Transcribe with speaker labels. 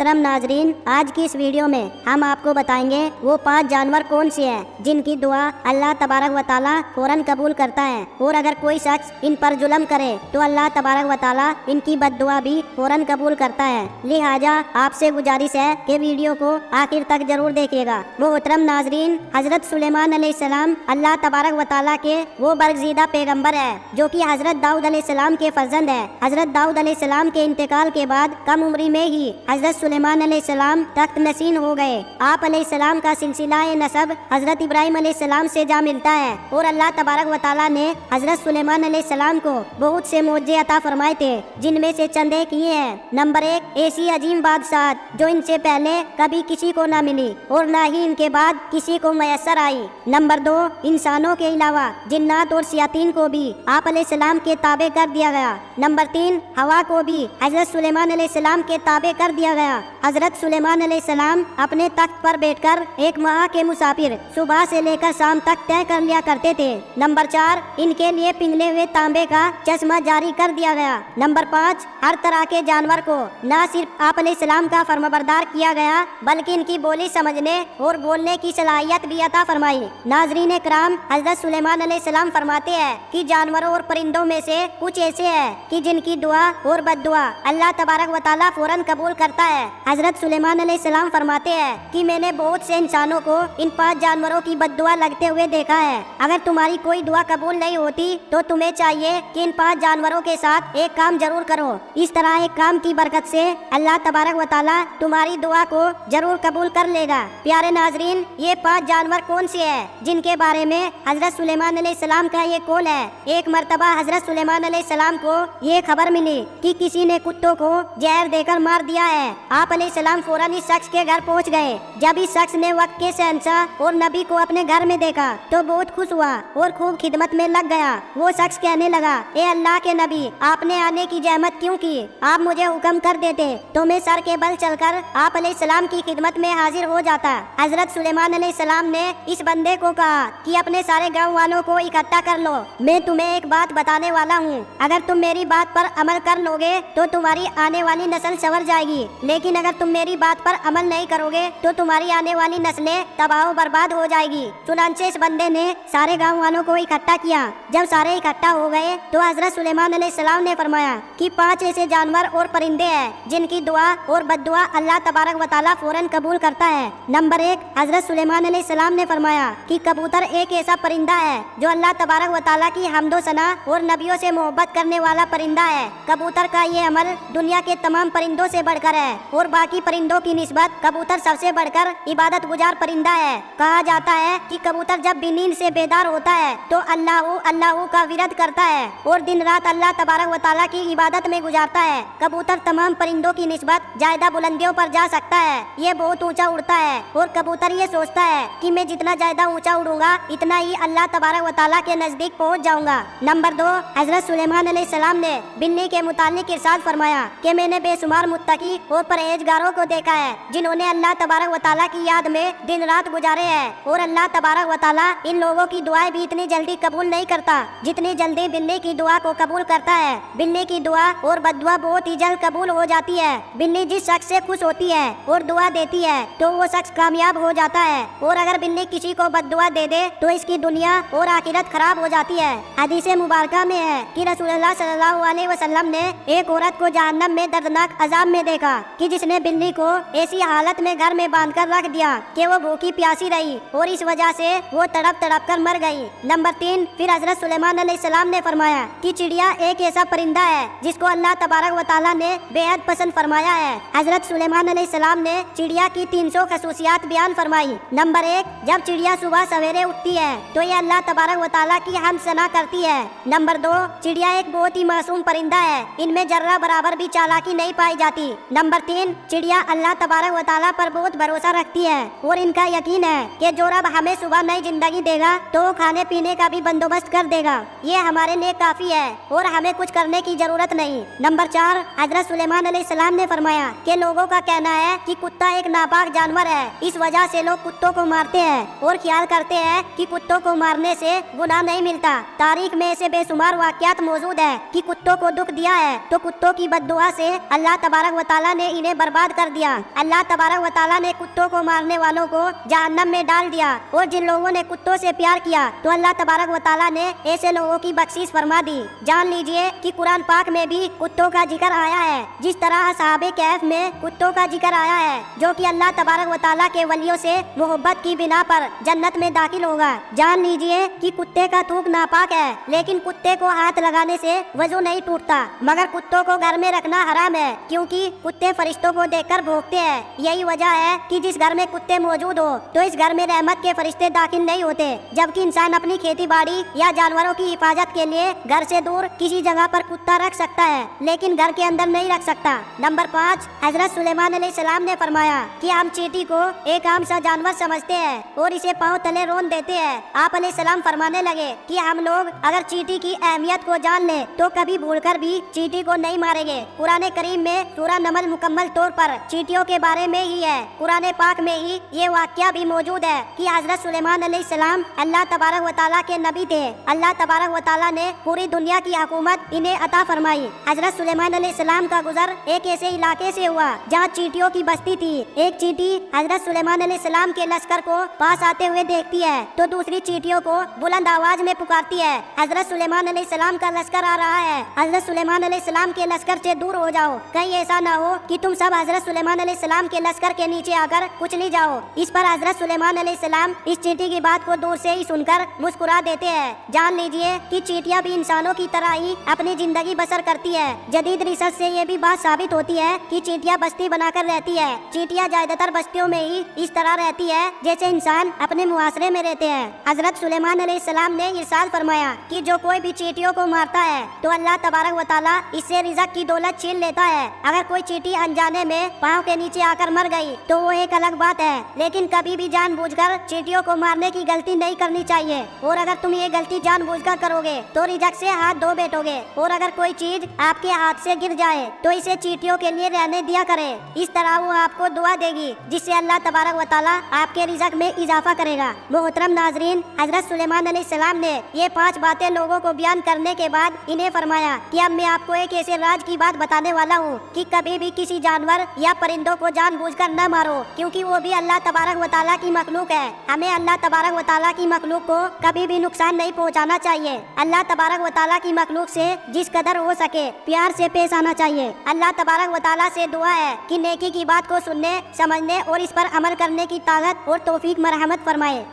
Speaker 1: मोहतरम नाजरीन, आज की इस वीडियो में हम आपको बताएंगे वो 5 जानवर कौन से हैं जिनकी दुआ अल्लाह तबारक व ताला फौरन कबूल करता है, और अगर कोई शख्स इन पर जुल्म करे तो अल्लाह तबारक व ताला इनकी बद्दुआ भी फौरन कबूल करता है। लिहाजा आपसे गुजारिश है कि वीडियो को आखिर तक जरूर देखिएगा। मोहतरम नाजरीन, हजरत सुलेमान अलैहिस्सलाम अल्लाह तबारक व ताला के वो बरगज़ीदा पैगम्बर है जो कि हजरत दाऊद अलैहिस्सलाम के फर्जंद है। हजरत दाऊद अलैहिस्सलाम के इंतकाल के बाद कम उम्री में ही हजरत सुलेमान अलैहिस्सलाम तख्त नशीन हो गए। आप अलैहिस्सलाम का सिलसिला नसब हजरत इब्राहिम अलैहिस्सलाम से जा मिलता है, और अल्लाह तबारक व ताला ने हजरत सुलेमान अलैहिस्सलाम को बहुत से मौजे अता फरमाए थे, जिनमें से चंद किए हैं। नंबर 1, ऐसी अजीम बादशाह जो इनसे पहले कभी किसी को न मिली और न ही इनके बाद किसी को मैसर आई। नंबर 2, इंसानों के अलावा जिन्नात और शयातीन को भी आप अलैहिस्सलाम के ताबे कर दिया गया। नंबर 3, हवा को भी हजरत सुलेमान अलैहिस्सलाम के ताबे कर दिया गया। हजरत सुलेमान अलैहिस्सलाम अपने तख्त पर बैठकर एक माह के मुसाफिर सुबह से लेकर शाम तक तय कर लिया करते थे। नंबर 4, इनके लिए पिघले हुए तांबे का चश्मा जारी कर दिया गया। नंबर 5, हर तरह के जानवर को न सिर्फ आप अलैहिस्सलाम का फर्माबरदार किया गया बल्कि इनकी बोली समझने और बोलने की सलाहियत भी अता फरमाई। नाजरीन इकराम, हजरत सुलेमान अलैहिस्सलाम फरमाते हैं कि जानवरों और परिंदों में से कुछ ऐसे हैं कि जिनकी दुआ और बद्दुआ अल्लाह तबारक व ताला फौरन कबूल करता है। हजरत सुलेमान अलैहिस्सलाम फरमाते हैं कि मैंने बहुत से इंसानों को इन 5 जानवरों की बद्दुआ लगते हुए देखा है। अगर तुम्हारी कोई दुआ कबूल नहीं होती तो तुम्हें चाहिए कि इन 5 जानवरों के साथ एक काम जरूर करो। इस तरह एक काम की बरकत से अल्लाह तबारक व ताला तुम्हारी दुआ को जरूर कबूल कर लेगा। प्यारे नाजरीन, ये 5 जानवर कौन से हैं जिनके बारे में हजरत सुलेमान अलैहिस्सलाम का ये कौल है। एक मर्तबा हजरत सुलेमान अलैहिस्सलाम को ये खबर मिली कि किसी ने कुत्तों को जहर देकर मार दिया है। आप अलैहिस्सलाम फौरन इस शख्स के घर पहुंच गए। जब इस शख्स ने वक्त के शहंशाह और नबी को अपने घर में देखा तो बहुत खुश हुआ और खूब खिदमत में लग गया। वो शख्स कहने लगा, ए अल्लाह के नबी, आपने आने की जहमत क्यों की? आप मुझे हुक्म कर देते तो मैं सर के बल चलकर आप अलैहिस्सलाम की खिदमत में हाजिर हो जाता। हजरत सुलेमान अलैहिस्सलाम ने इस बंदे को कहा कि अपने सारे गाँव वालों को इकट्ठा कर लो, मैं तुम्हें एक बात बताने वाला हूँ। अगर तुम मेरी बात पर अमल कर लोगे तो तुम्हारी आने वाली नस्ल संवर जाएगी, लेकिन अगर तुम मेरी बात पर अमल नहीं करोगे तो तुम्हारी आने वाली नस्लें तबाह बर्बाद हो जाएगी। चुनांचे इस बंदे ने सारे गाँव वालों को इकट्ठा किया। जब सारे इकट्ठा हो गए तो हजरत सुलेमान अलैहिस्सलाम ने फरमाया कि 5 ऐसे जानवर और परिंदे हैं जिनकी दुआ और बद्दुआ अल्लाह तबारक व ताला फौरन कबूल करता है। नंबर 1, हजरत सुलेमान अलैहिस्सलाम ने फरमाया कि कबूतर एक ऐसा परिंदा है जो अल्लाह तबारक व ताला की हम्दो सना और नबियों से मोहब्बत करने वाला परिंदा है। कबूतर का ये अमल दुनिया के तमाम परिंदों से बढ़कर है और बाकी परिंदों की निस्बत कबूतर सबसे बढ़कर इबादत गुजार परिंदा है। कहा जाता है कि कबूतर जब भी नींद से बेदार होता है तो अल्लाह अल्लाह का विरद करता है और दिन रात अल्लाह तबारक व ताला की इबादत में गुजारता है। कबूतर तमाम परिंदों की निस्बत ज्यादा बुलंदियों पर जा सकता है। ये बहुत ऊंचा उड़ता है और कबूतर ये सोचता है कि मैं जितना ज्यादा ऊंचा उड़ूंगा इतना ही अल्लाह तबारक व ताला के नजदीक पहुंच जाऊंगा। नंबर 2, हजरत सुलेमान अलैहिस्सलाम ने बिल्ली के मुतालिक इरशाद फरमाया कि मैंने बेशुमार मुत्तकी और परहेजगारों को देखा है जिन्होंने अल्लाह तबारक व ताला की याद में दिन रात गुजारे हैं, और अल्लाह तबारक व ताला इन लोगों की दुआएं भी इतनी जल्दी कबूल नहीं करता जितनी जल्दी बिल्ली की दुआ को कबूल करता है। बिल्ली की दुआ और बद्दुआ बहुत ही जल्द कबूल हो जाती है। बिल्ली जिस शख्स से खुश होती है और दुआ देती है तो वो शख्स कामयाब हो जाता है, और अगर बिल्ली किसी को बद्दुआ दे दे तो इसकी दुनिया और आखिरत खराब हो जाती है। हदीस मुबारका में है कि रसूलुल्लाह सल्लल्लाहु अलैहि वसल्लम ने एक औरत को जहन्नम में दर्दनाक अजाब में देखा कि जिसने बिल्ली को ऐसी हालत में घर में बांधकर रख दिया कि वो भूखी प्यासी रही और इस वजह से वो तड़प तड़प कर मर गई। नंबर 3, फिर हजरत सुलेमान अलैहिस्सलाम ने फरमाया कि चिड़िया एक ऐसा परिंदा है जिसको अल्लाह तबारक व ताला ने बेहद पसंद फरमाया है। हजरत सुलेमान अलैहिस्सलाम ने चिड़िया की 300 खसूसियात बयान फरमाई। नंबर 1, जब चिड़िया सुबह सवेरे उठती है तो ये अल्लाह तबारक व ताला की हमद सना करती है। नंबर 2, चिड़िया एक बहुत ही मासूम परिंदा है, इनमें जर्रा बराबर भी चालाकी नहीं पाई जाती। नंबर 3, चिड़िया अल्लाह तबारक व ताला पर बहुत भरोसा रखती है और इनका यकीन है कि जो रब हमें सुबह नई जिंदगी देगा तो वो खाने पीने का भी बंदोबस्त कर देगा। ये हमारे लिए काफी है और हमें कुछ करने की जरूरत नहीं। नंबर 4, हजरत सुलेमान अलैहिस्सलाम ने फरमाया कि लोगों का कहना है कि कुत्ता एक नापाक जानवर है, इस वजह से लोग कुत्तों को मारते हैं और ख्याल करते हैं कि कुत्तों को मारने से गुनाह नहीं मिलता। तारीख में ऐसे बेशुमार वाक़यात मौजूद है कि कुत्तों को दुख दिया है तो कुत्तों की बद्दुआ से अल्लाह तबारक व ताला ने इन्हें बर्बाद कर दिया। अल्लाह तबारक व तआला ने कुत्तों को मारने वालों को जहन्नम में डाल दिया और जिन लोगों ने कुत्तों से प्यार किया तो अल्लाह तबारक व तआला ने ऐसे लोगों की बख्शीश फरमा दी। जान लीजिए कि कुरान पाक में भी कुत्तों का जिक्र आया है, जिस तरह असहाबे कहफ में कुत्तों का जिक्र आया है जो कि अल्लाह तबारक व तआला के वलियों से मोहब्बत की बिना पर जन्नत में दाखिल होगा। जान लीजिए कि कुत्ते का थूक नापाक है, लेकिन कुत्ते को हाथ लगाने से वजू नहीं टूटता, मगर कुत्तों को घर में रखना हराम है क्योंकि कुत्ते फरिश्तों को देखकर भौंकते हैं। यही वजह है कि जिस घर में कुत्ते मौजूद हो तो इस घर में रहमत के फरिश्ते दाखिल नहीं होते, जबकि इंसान अपनी खेती बाड़ी या जानवरों की हिफाजत के लिए घर से दूर किसी जगह पर कुत्ता रख सकता है, लेकिन घर के अंदर नहीं रख सकता। नंबर 5, हजरत सुलेमान अलैहिस्सलाम ने फरमाया कि हम चींटी को एक आम सा जानवर समझते हैं और इसे पांव तले रोन देते हैं। आप अलैहिस्सलाम फरमाने लगे कि हम लोग अगर चींटी की अहमियत को जान ले तो कभी भूलकर भी चींटी को नहीं मारेंगे। कुरान करीम में सूरह नमल मुकम्मल तौर पर चींटियों के बारे में ही है। कुरान पाक में ही ये वाकया भी मौजूद है कि हजरत सुलेमान अलैहिस्सलाम अल्लाह तबारक व तआला के नबी थे। अल्लाह तबारक व तआला ने पूरी दुनिया की हुकूमत इन्हें अता फरमाई। हजरत सुलेमान अलैहिस्सलाम का गुजर एक ऐसे इलाके से हुआ जहाँ चींटियों की बस्ती थी। एक चींटी हजरत सुलेमान अलैहिस्सलाम के लश्कर को पास आते हुए देखती है तो दूसरी चींटियों को बुलंद आवाज में पुकारती है, हजरत सुलेमान अलैहिस्सलाम का लश्कर आ रहा है, हजरत सुलेमान अलैहिस्सलाम के लश्कर से दूर हो जाओ, कहीं ऐसा ना हो कि तुम सब हजरत सुलेमान अलैहिस्सलाम के लश्कर के नीचे आकर कुचली जाओ। इस पर हजरत सुलेमान अलैहिस्सलाम इस चींटी की बात को दूर से ही सुनकर मुस्कुरा देते हैं। जान लीजिए कि चींटियां भी इंसानों की तरह ही अपनी जिंदगी बसर करती है। जदीद रिसर्च से ये भी बात साबित होती है कि चींटियां बस्ती बनाकर रहती है। चींटियां ज्यादातर बस्तियों में ही इस तरह रहती है जैसे इंसान अपने मुआशरे में रहते हैं। हजरत सुलेमान अलैहिस्सलाम ने इरशाद फरमाया कि जो कोई भी चींटियों को मारता है तो अल्लाह तबारक व तआला इससे रिज़्क की दौलत छीन लेता है। अगर कोई चींटी अनजाने में पाँव के नीचे आकर मर गई तो वो एक अलग बात है, लेकिन कभी भी जानबूझकर चींटियों को मारने की गलती नहीं करनी चाहिए। और अगर तुम ये गलती जानबूझकर करोगे तो रिज़्क से हाथ धो बैठोगे। और अगर कोई चीज आपके हाथ से गिर जाए तो इसे चींटियों के लिए रहने दिया करे। इस तरह वो आपको दुआ देगी जिससे अल्लाह तबारक व तआला आपके रिज़्क में इजाफा करेगा। मोहतरम नाजरीन, हजरत सुलेमान अलैहिस्सलाम ने ये 5 बातें लोगों को बयान करने के बाद इन्हें फरमाया कि अब मैं आपको एक ऐसे राज की बात बताने वाला हूँ कि कभी भी किसी जानवर या परिंदों को जानबूझकर न मारो, क्योंकि वो भी अल्लाह तबारक व तआला की मखलूक है। हमें अल्लाह तबारक व तआला की मखलूक को कभी भी नुकसान नहीं पहुँचाना चाहिए। अल्लाह तबारक व तआला की मखलूक से जिस कदर हो सके प्यार से पेश आना चाहिए। अल्लाह तबारक व तआला से दुआ है कि नेकी की बात को सुनने, समझने और इस पर अमल करने की ताकत और तौफीक मरहमत फरमाए।